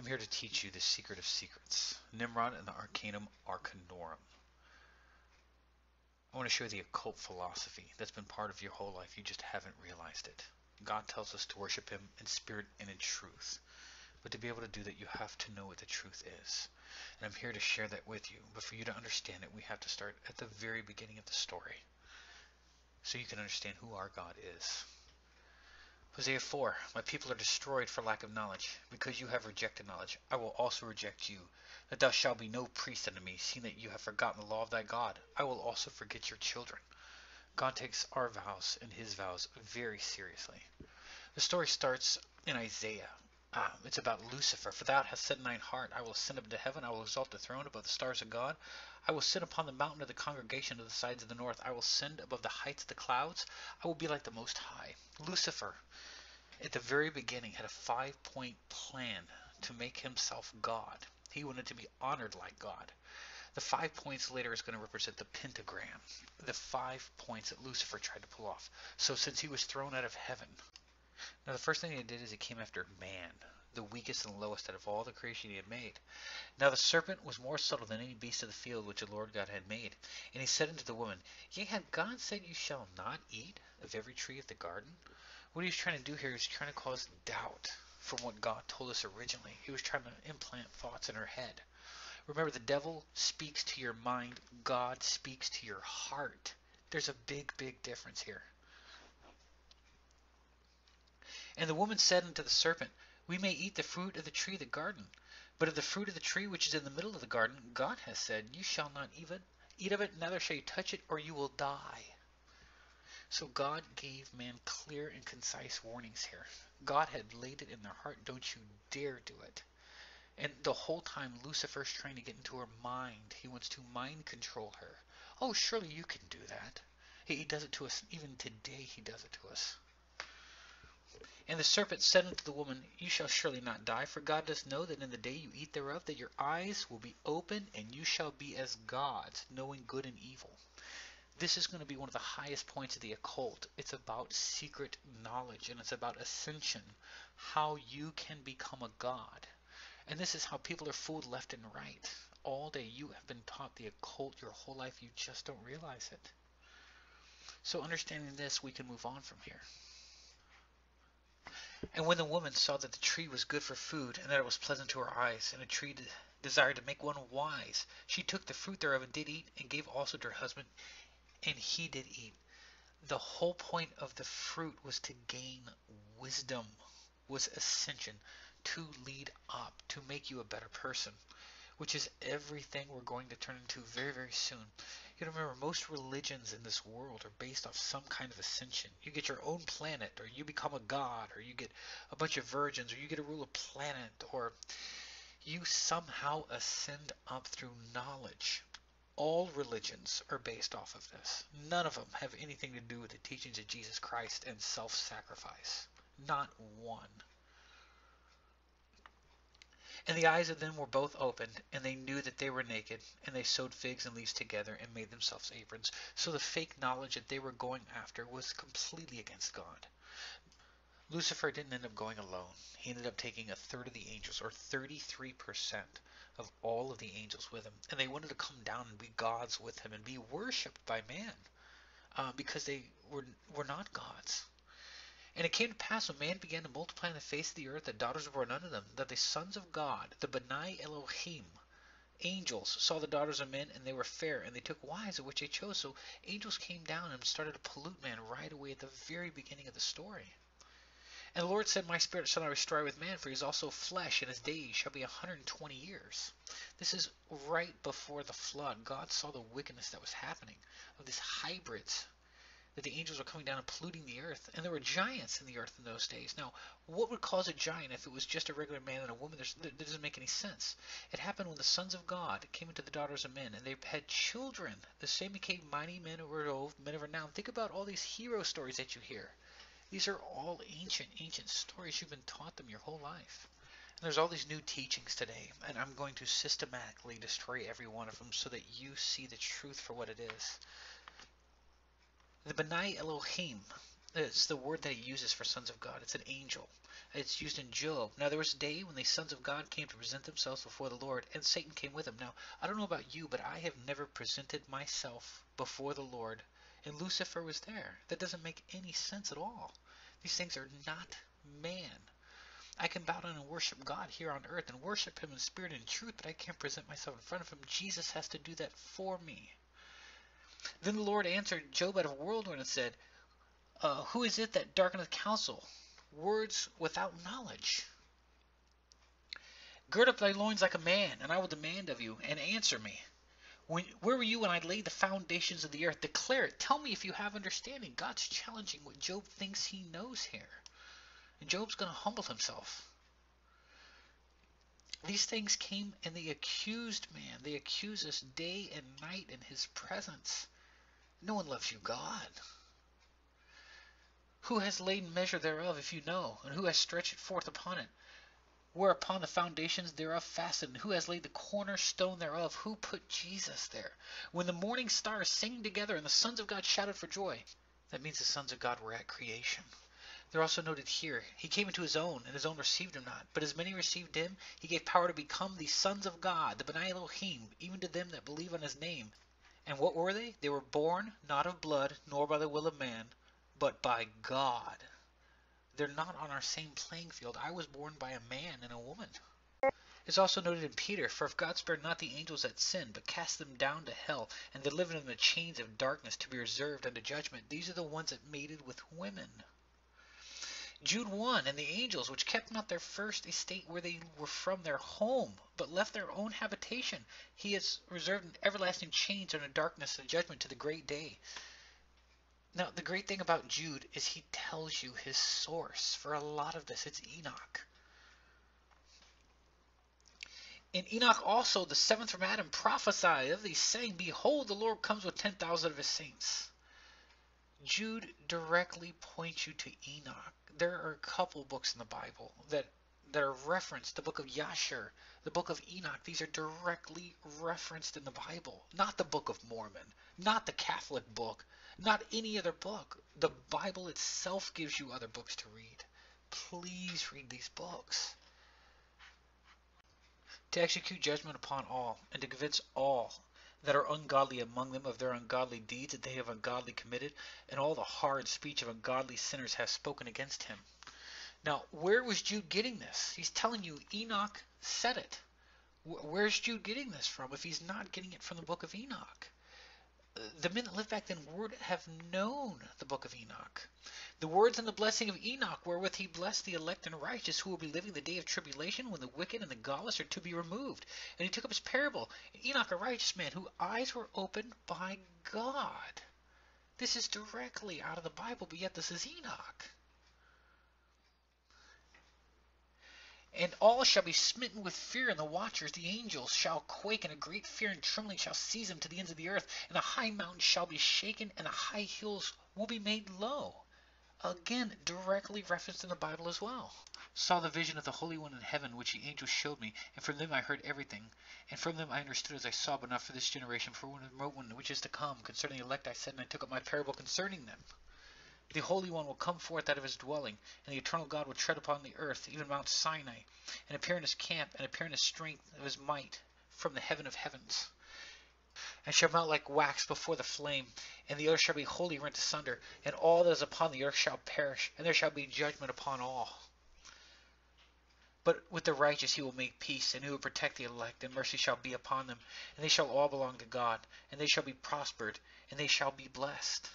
here to teach you the secret of secrets, Nimrod and the Arcanum Arcanorum. I want to show you the occult philosophy that's been part of your whole life. You just haven't realized it. God tells us to worship Him in spirit and in truth. But to be able to do that, you have to know what the truth is. And I'm here to share that with you. But for you to understand it, we have to start at the very beginning of the story, so you can understand who our God is. Hosea 4, my people are destroyed for lack of knowledge. Because you have rejected knowledge, I will also reject you. That thou shalt be no priest unto me, seeing that you have forgotten the law of thy God. I will also forget your children. God takes our vows and His vows very seriously. The story starts in Isaiah. It's about Lucifer. For thou hast said in thine heart, I will ascend up into heaven, I will exalt the throne above the stars of God. I will sit upon the mountain of the congregation of the sides of the north. I will ascend above the heights of the clouds. I will be like the Most High. Lucifer, at the very beginning, had a 5-point plan to make himself God. He wanted to be honored like God. The 5 points later is going to represent the pentagram, the 5 points that Lucifer tried to pull off. So since he was thrown out of heaven, now the first thing he did is he came after man, the weakest and lowest out of all the creation he had made. Now the serpent was more subtle than any beast of the field which the Lord God had made. And he said unto the woman, Yea, hath God said you shall not eat of every tree of the garden? What he was trying to do here is trying to cause doubt from what God told us originally. He was trying to implant thoughts in her head. Remember, the devil speaks to your mind. God speaks to your heart. There's a big, big difference here. And the woman said unto the serpent, We may eat the fruit of the tree of the garden. But of the fruit of the tree which is in the middle of the garden, God hath said, You shall not eat of it, neither shall you touch it, or you will die. So God gave man clear and concise warnings here. God had laid it in their heart, don't you dare do it. And the whole time Lucifer's trying to get into her mind. He wants to mind control her. Oh, surely you can do that. He does it to us. Even today he does it to us. And the serpent said unto the woman, You shall surely not die, for God doth know that in the day you eat thereof, that your eyes will be open, and you shall be as gods, knowing good and evil. This is going to be one of the highest points of the occult. It's about secret knowledge, and it's about ascension, how you can become a god. And this is how people are fooled left and right. All day you have been taught the occult your whole life. You just don't realize it. So understanding this, we can move on from here. And when the woman saw that the tree was good for food, and that it was pleasant to her eyes, and a tree desired to make one wise, she took the fruit thereof and did eat, and gave also to her husband, and he did eat. The whole point of the fruit was to gain wisdom, was ascension, to lead up, to make you a better person, which is everything we're going to turn into very, very soon. You gotta remember, most religions in this world are based off some kind of ascension. You get your own planet, or you become a god, or you get a bunch of virgins, or you get to rule a planet, or you somehow ascend up through knowledge. All religions are based off of this. None of them have anything to do with the teachings of Jesus Christ and self-sacrifice. Not one. And the eyes of them were both opened, and they knew that they were naked, and they sewed figs and leaves together and made themselves aprons. So the fake knowledge that they were going after was completely against God. Lucifer didn't end up going alone. He ended up taking a third of the angels, or 33% of all of the angels with him. And they wanted to come down and be gods with him and be worshipped by man, because they were not gods. And it came to pass when man began to multiply in the face of the earth, that daughters were born unto them, that the sons of God, the Benai Elohim, angels, saw the daughters of men, and they were fair, and they took wives of which they chose. So angels came down and started to pollute man right away at the very beginning of the story. And the Lord said, My spirit shall not strive with man, for he is also flesh, and his days shall be 120 years. This is right before the flood. God saw the wickedness that was happening, of these hybrids, that the angels were coming down and polluting the earth. And there were giants in the earth in those days. Now, what would cause a giant if it was just a regular man and a woman? That doesn't make any sense. It happened when the sons of God came into the daughters of men, and they had children. The same became mighty men who were old, men of renown. Think about all these hero stories that you hear. These are all ancient stories. You've been taught them your whole life. And there's all these new teachings today, and I'm going to systematically destroy every one of them so that you see the truth for what it is. The Benai Elohim, It's the word that he uses for sons of God. It's an angel. It's used in Job. Now there was a day when the sons of God came to present themselves before the Lord, and Satan came with them. Now, I don't know about you, but I have never presented myself before the Lord, and Lucifer was there. That doesn't make any sense at all. These things are not man. I can bow down and worship God here on earth and worship him in spirit and truth, but I can't present myself in front of him. Jesus has to do that for me. Then the Lord answered Job out of a whirlwind and said, who is it that darkeneth counsel? Words without knowledge. Gird up thy loins like a man, and I will demand of you, and answer me. Where were you when I laid the foundations of the earth? Declare it. Tell me if you have understanding. God's challenging what Job thinks he knows here. And Job's going to humble himself. These things came and they accused man. They accuse us day and night in his presence. No one loves you, God. Who has laid measure thereof, if you know, and who has stretched it forth upon it? Whereupon the foundations thereof fastened, and who has laid the cornerstone thereof? Who put Jesus there? When the morning stars sang together, and the sons of God shouted for joy. That means the sons of God were at creation. They're also noted here. He came into his own, and his own received him not. But as many received him, he gave power to become the sons of God, the B'nai Elohim, even to them that believe on his name. And what were they? They were born not of blood, nor by the will of man, but by God. They're not on our same playing field. I was born by a man and a woman. It's also noted in Peter, for if God spared not the angels that sinned, but cast them down to hell, and delivered them in the chains of darkness to be reserved unto judgment, these are the ones that mated with women. Jude 1, and the angels, which kept not their first estate where they were from their home, but left their own habitation, he has reserved in everlasting chains unto darkness and judgment to the great day. Now, the great thing about Jude is he tells you his source. For a lot of this, it's Enoch. And Enoch also, the seventh from Adam, prophesied of these, saying, Behold, the Lord comes with 10,000 of his saints. Jude directly points you to Enoch. There are a couple books in the Bible that are referenced. The book of Yashar, the book of Enoch. These are directly referenced in the Bible. Not the Book of Mormon, not the Catholic book, not any other book. The Bible itself gives you other books to read. Please read these books. To execute judgment upon all, and to convince all that are ungodly among them of their ungodly deeds that they have ungodly committed, and all the hard speech of ungodly sinners have spoken against him. Now, where was Jude getting this? He's telling you Enoch said it. Where's Jude getting this from if he's not getting it from the book of Enoch? The men that lived back then would have known the book of Enoch. The words and the blessing of Enoch, wherewith he blessed the elect and righteous, who will be living the day of tribulation, when the wicked and the godless are to be removed. And he took up his parable. Enoch, a righteous man, whose eyes were opened by God. This is directly out of the Bible, but yet this is Enoch. And all shall be smitten with fear, and the watchers, the angels, shall quake, and a great fear and trembling shall seize them to the ends of the earth. And the high mountains shall be shaken, and the high hills will be made low. Again, directly referenced in the Bible as well. Saw the vision of the Holy One in heaven, which the angels showed me, and from them I heard everything. And from them I understood as I saw, but not for this generation, for one remote one which is to come. Concerning the elect I said, and I took up my parable concerning them. The Holy One will come forth out of his dwelling, and the eternal God will tread upon the earth, even Mount Sinai, and appear in his camp, and appear in the strength of his might, from the heaven of heavens. And shall melt like wax before the flame, and the earth shall be wholly rent asunder, and all that is upon the earth shall perish, and there shall be judgment upon all. But with the righteous he will make peace, and he will protect the elect, and mercy shall be upon them, and they shall all belong to God, and they shall be prospered, and they shall be blessed.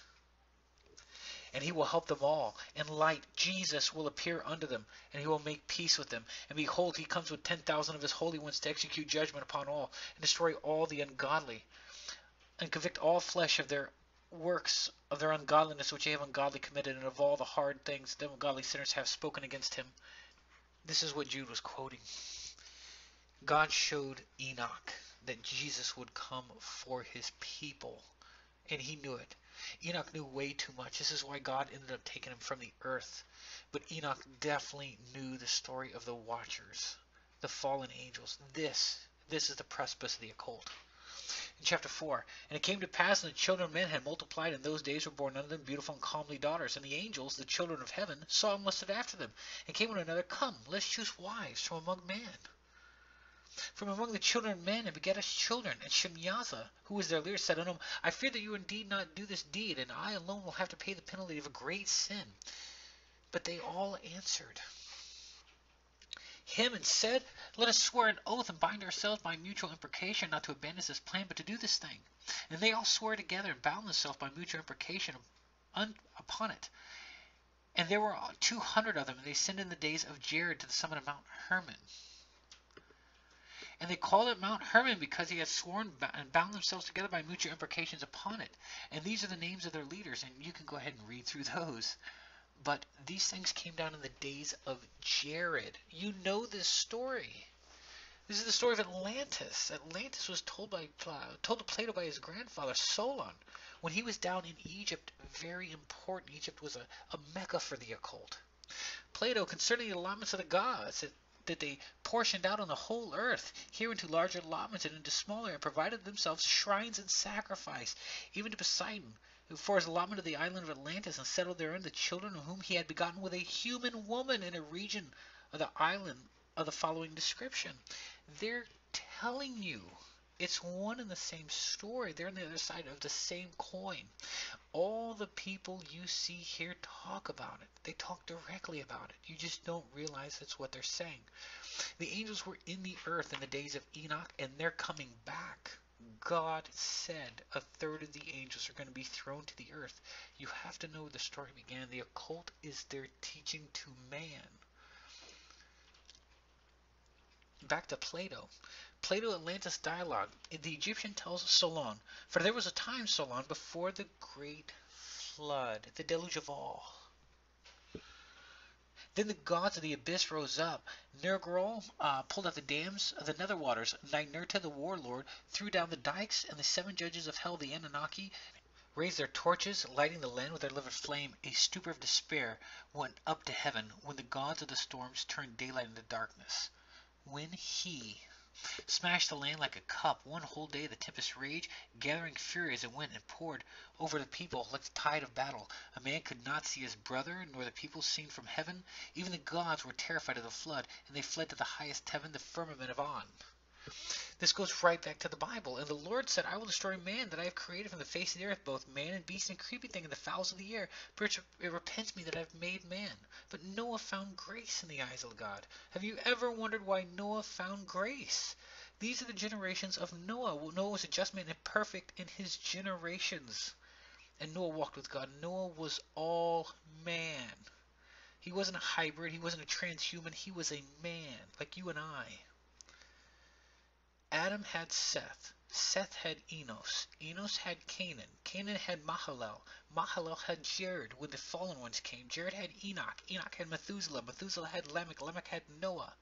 And he will help them all. And light, Jesus, will appear unto them, and he will make peace with them. And behold, he comes with 10,000 of his holy ones to execute judgment upon all, and destroy all the ungodly, and convict all flesh of their works, of their ungodliness which they have ungodly committed, and of all the hard things the ungodly sinners have spoken against him. This is what Jude was quoting. God showed Enoch that Jesus would come for his people, and he knew it. Enoch knew way too much. This is why God ended up taking him from the earth. But Enoch definitely knew the story of the Watchers, the fallen angels. This is the precipice of the occult. In chapter 4, and it came to pass when the children of men had multiplied, in those days were born unto them beautiful and comely daughters. And the angels, the children of heaven, saw and lusted after them, and came one to another, Come, let us choose wives from among men, from among the children of men, and begat us children. And Shemyaza, who was their leader, said unto them, I fear that you indeed not do this deed, and I alone will have to pay the penalty of a great sin. But they all answered him and said, Let us swear an oath and bind ourselves by mutual imprecation not to abandon this plan, but to do this thing. And they all swore together and bound themselves by mutual imprecation upon it. And there were 200 of them, and they ascended in the days of Jared to the summit of Mount Hermon. And they called it Mount Hermon because he had sworn and bound themselves together by mutual imprecations upon it. And these are the names of their leaders, and you can go ahead and read through those. But these things came down in the days of Jared. You know this story. This is the story of Atlantis. Atlantis was told to Plato by his grandfather Solon when he was down in Egypt. Very important. Egypt was a mecca for the occult. Plato, concerning the allotments of the gods, that they portioned out on the whole earth, here into larger allotments and into smaller, and provided themselves shrines and sacrifice, even to Poseidon, for his allotment of the island of Atlantis, and settled therein the children of whom he had begotten with a human woman in a region of the island of the following description. They're telling you it's one and the same story. They're on the other side of the same coin. All the people you see here talk about it. They talk directly about it. You just don't realize that's what they're saying. The angels were in the earth in the days of Enoch, and they're coming back. God said a third of the angels are going to be thrown to the earth. You have to know where the story began. The occult is their teaching to man. Back to Plato. Plato-Atlantis dialogue. The Egyptian tells Solon, For there was a time, Solon, before the great flood, the deluge of all. Then the gods of the abyss rose up. Nergal pulled out the dams of the nether waters. Ninurta, the warlord, threw down the dikes, and the 7 judges of hell, the Anunnaki, raised their torches, lighting the land with their livid flame. A stupor of despair went up to heaven when the gods of the storms turned daylight into darkness. When he smashed the land like a cup, one whole day the tempest raged, gathering fury as it went, and poured over the people like the tide of battle. A man could not see his brother, nor the people seen from heaven. Even the gods were terrified of the flood, and they fled to the highest heaven, the firmament of On. This goes right back to the Bible. And the Lord said, I will destroy man that I have created from the face of the earth, both man and beast and creepy thing and the fowls of the air. For it repents me that I have made man. But Noah found grace in the eyes of God. Have you ever wondered why Noah found grace? These are the generations of Noah. Noah was a just man and perfect in his generations. And Noah walked with God. Noah was all man. He wasn't a hybrid. He wasn't a transhuman. He was a man, like you and I. Adam had Seth. Seth had Enos. Enos had Canaan. Canaan had Mahalalel. Mahalalel had Jared when the fallen ones came. Jared had Enoch. Enoch had Methuselah. Methuselah had Lamech. Lamech had Noah.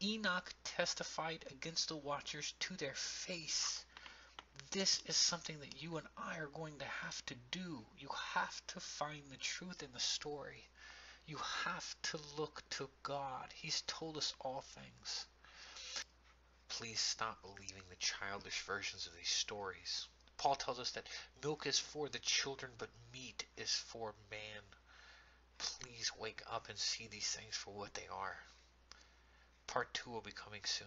Enoch testified against the watchers to their face. This is something that you and I are going to have to do. You have to find the truth in the story. You have to look to God. He's told us all things. Please stop believing the childish versions of these stories. Paul tells us that milk is for the children, but meat is for man. Please wake up and see these things for what they are. Part 2 will be coming soon.